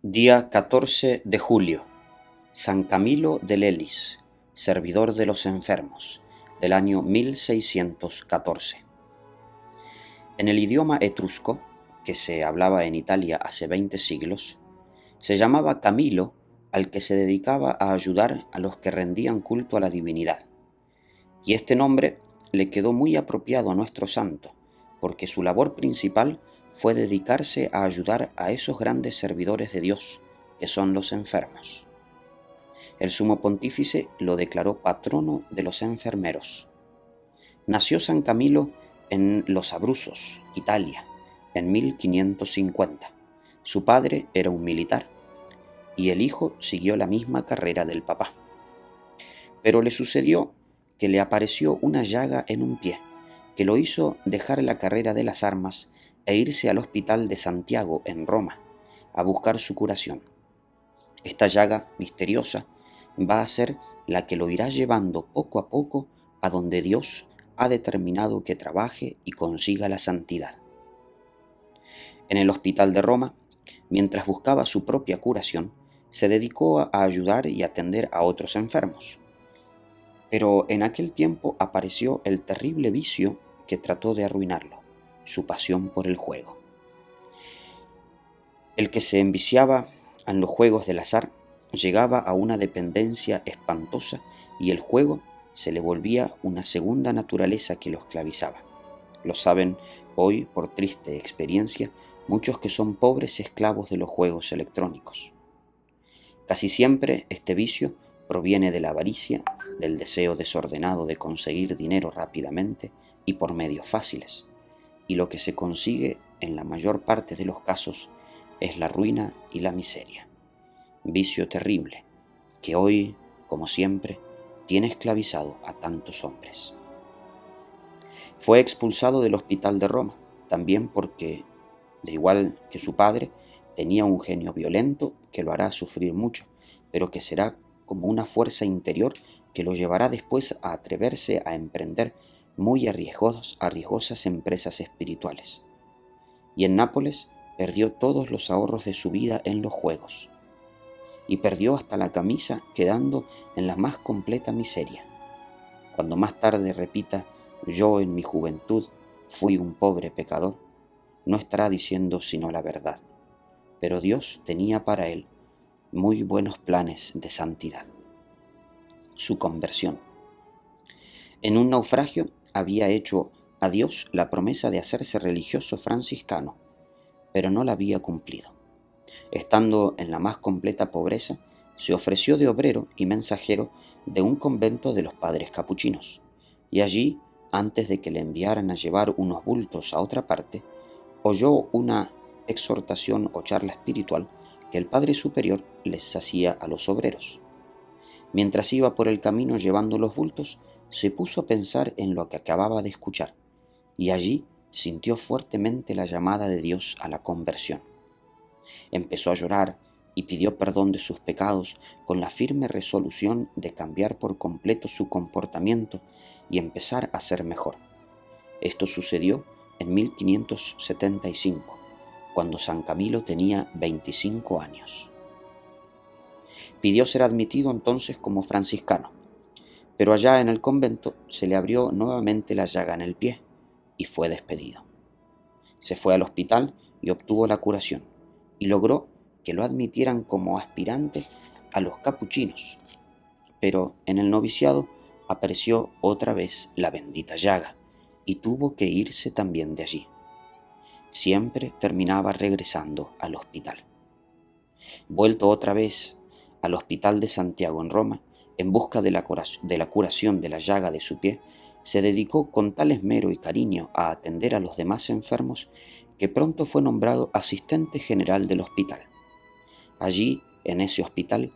Día 14 de julio. San Camilo de Lelis, servidor de los enfermos, del año 1614. En el idioma etrusco, que se hablaba en Italia hace 20 siglos, se llamaba Camilo al que se dedicaba a ayudar a los que rendían culto a la divinidad. Y este nombre le quedó muy apropiado a nuestro santo, porque su labor principal fue dedicarse a ayudar a esos grandes servidores de Dios, que son los enfermos. El sumo pontífice lo declaró patrono de los enfermeros. Nació San Camilo en Los Abruzos, Italia, en 1550. Su padre era un militar, y el hijo siguió la misma carrera del papá. Pero le sucedió que le apareció una llaga en un pie, que lo hizo dejar la carrera de las armas e irse al hospital de Santiago, en Roma, a buscar su curación. Esta llaga misteriosa va a ser la que lo irá llevando poco a poco a donde Dios ha determinado que trabaje y consiga la santidad. En el hospital de Roma, mientras buscaba su propia curación, se dedicó a ayudar y atender a otros enfermos. Pero en aquel tiempo apareció el terrible vicio que trató de arruinarlo, su pasión por el juego. El que se enviciaba en los juegos del azar llegaba a una dependencia espantosa y el juego se le volvía una segunda naturaleza que lo esclavizaba. Lo saben hoy, por triste experiencia, muchos que son pobres esclavos de los juegos electrónicos. Casi siempre este vicio proviene de la avaricia, del deseo desordenado de conseguir dinero rápidamente y por medios fáciles, y lo que se consigue en la mayor parte de los casos es la ruina y la miseria. Vicio terrible que hoy, como siempre, tiene esclavizado a tantos hombres. Fue expulsado del hospital de Roma, también porque, de igual que su padre, tenía un genio violento que lo hará sufrir mucho, pero que será como una fuerza interior que lo llevará después a atreverse a emprender muy arriesgosas empresas espirituales. Y en Nápoles perdió todos los ahorros de su vida en los juegos, y perdió hasta la camisa, quedando en la más completa miseria. Cuando más tarde repita: yo en mi juventud fui un pobre pecador, no estará diciendo sino la verdad, pero Dios tenía para él muy buenos planes de santidad. Su conversión. En un naufragio había hecho a Dios la promesa de hacerse religioso franciscano, pero no la había cumplido. Estando en la más completa pobreza, se ofreció de obrero y mensajero de un convento de los padres capuchinos, y allí, antes de que le enviaran a llevar unos bultos a otra parte, oyó una exhortación o charla espiritual que el Padre Superior les hacía a los obreros. Mientras iba por el camino llevando los bultos, se puso a pensar en lo que acababa de escuchar, y allí sintió fuertemente la llamada de Dios a la conversión. Empezó a llorar y pidió perdón de sus pecados con la firme resolución de cambiar por completo su comportamiento y empezar a ser mejor. Esto sucedió en 1575, cuando San Camilo tenía 25 años. Pidió ser admitido entonces como franciscano, pero allá en el convento se le abrió nuevamente la llaga en el pie y fue despedido. Se fue al hospital y obtuvo la curación, y logró que lo admitieran como aspirante a los capuchinos, pero en el noviciado apareció otra vez la bendita llaga y tuvo que irse también de allí. Siempre terminaba regresando al hospital. Vuelto otra vez al hospital de Santiago en Roma, en busca de la curación de la llaga de su pie, se dedicó con tal esmero y cariño a atender a los demás enfermos que pronto fue nombrado asistente general del hospital. Allí, en ese hospital,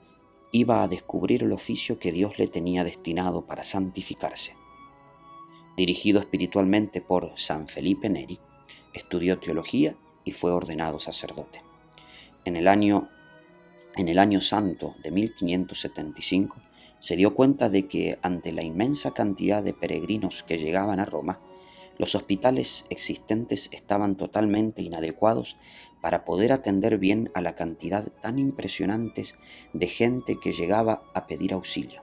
iba a descubrir el oficio que Dios le tenía destinado para santificarse. Dirigido espiritualmente por San Felipe Neri, estudió teología y fue ordenado sacerdote. En el año santo de 1575 se dio cuenta de que ante la inmensa cantidad de peregrinos que llegaban a Roma, Los hospitales existentes estaban totalmente inadecuados para poder atender bien a la cantidad tan impresionante de gente que llegaba a pedir auxilio.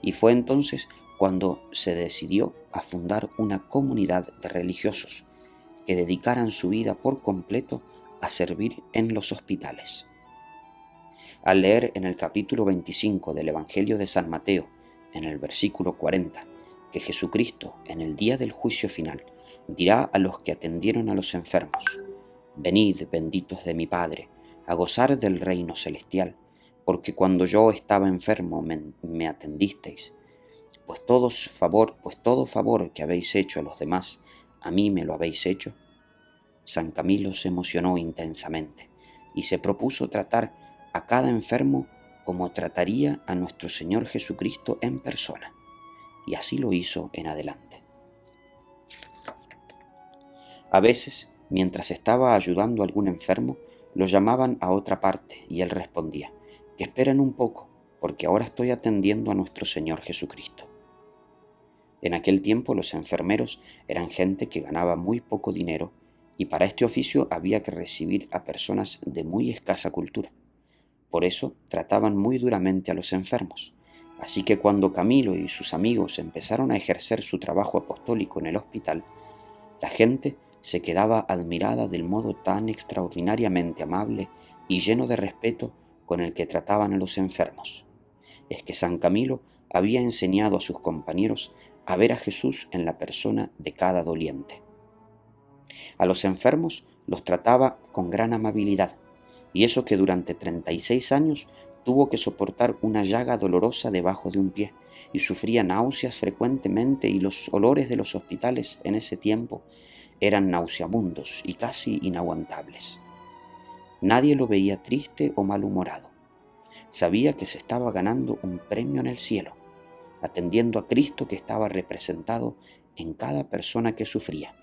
Y fue entonces cuando se decidió a fundar una comunidad de religiosos que dedicaran su vida por completo a servir en los hospitales. Al leer en el capítulo 25 del Evangelio de San Mateo, en el versículo 40, que Jesucristo, en el día del juicio final, dirá a los que atendieron a los enfermos: «Venid, benditos de mi Padre, a gozar del reino celestial, porque cuando yo estaba enfermo me atendisteis, pues todo favor que habéis hecho a los demás, a mí me lo habéis hecho». San Camilo se emocionó intensamente y se propuso tratar a cada enfermo como trataría a nuestro Señor Jesucristo en persona, y así lo hizo en adelante. A veces, mientras estaba ayudando a algún enfermo, lo llamaban a otra parte y él respondía: «Que esperen un poco, porque ahora estoy atendiendo a nuestro Señor Jesucristo». En aquel tiempo los enfermeros eran gente que ganaba muy poco dinero, y para este oficio había que recibir a personas de muy escasa cultura. Por eso trataban muy duramente a los enfermos. Así que cuando Camilo y sus amigos empezaron a ejercer su trabajo apostólico en el hospital, la gente se quedaba admirada del modo tan extraordinariamente amable y lleno de respeto con el que trataban a los enfermos. Es que San Camilo había enseñado a sus compañeros a ver a Jesús en la persona de cada doliente. A los enfermos los trataba con gran amabilidad, y eso que durante 36 años tuvo que soportar una llaga dolorosa debajo de un pie, y sufría náuseas frecuentemente, y los olores de los hospitales en ese tiempo eran nauseabundos y casi inaguantables. Nadie lo veía triste o malhumorado. Sabía que se estaba ganando un premio en el cielo, atendiendo a Cristo que estaba representado en cada persona que sufría.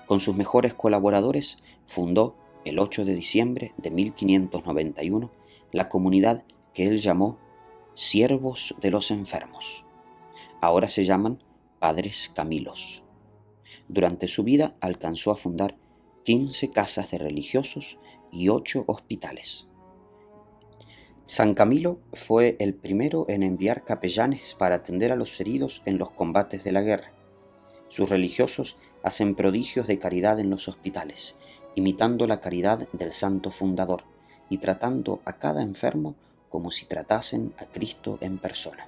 Con sus mejores colaboradores fundó el 8 de diciembre de 1591 la comunidad que él llamó Siervos de los Enfermos. Ahora se llaman Padres Camilos. Durante su vida alcanzó a fundar 15 casas de religiosos y 8 hospitales. San Camilo fue el primero en enviar capellanes para atender a los heridos en los combates de la guerra. Sus religiosos hacen prodigios de caridad en los hospitales, imitando la caridad del santo fundador y tratando a cada enfermo como si tratasen a Cristo en persona.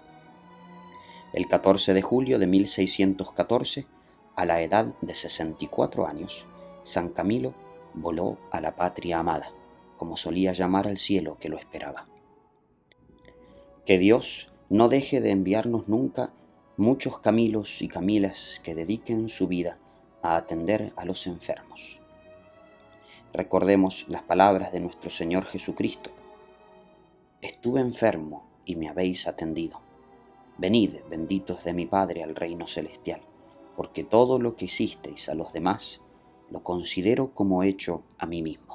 El 14 de julio de 1614, a la edad de 64 años, San Camilo voló a la patria amada, como solía llamar al cielo que lo esperaba. Que Dios no deje de enviarnos nunca muchos Camilos y Camilas que dediquen su vida a atender a los enfermos. Recordemos las palabras de nuestro Señor Jesucristo: «Estuve enfermo y me habéis atendido. Venid, benditos de mi Padre, al reino celestial, porque todo lo que hicisteis a los demás lo considero como hecho a mí mismo».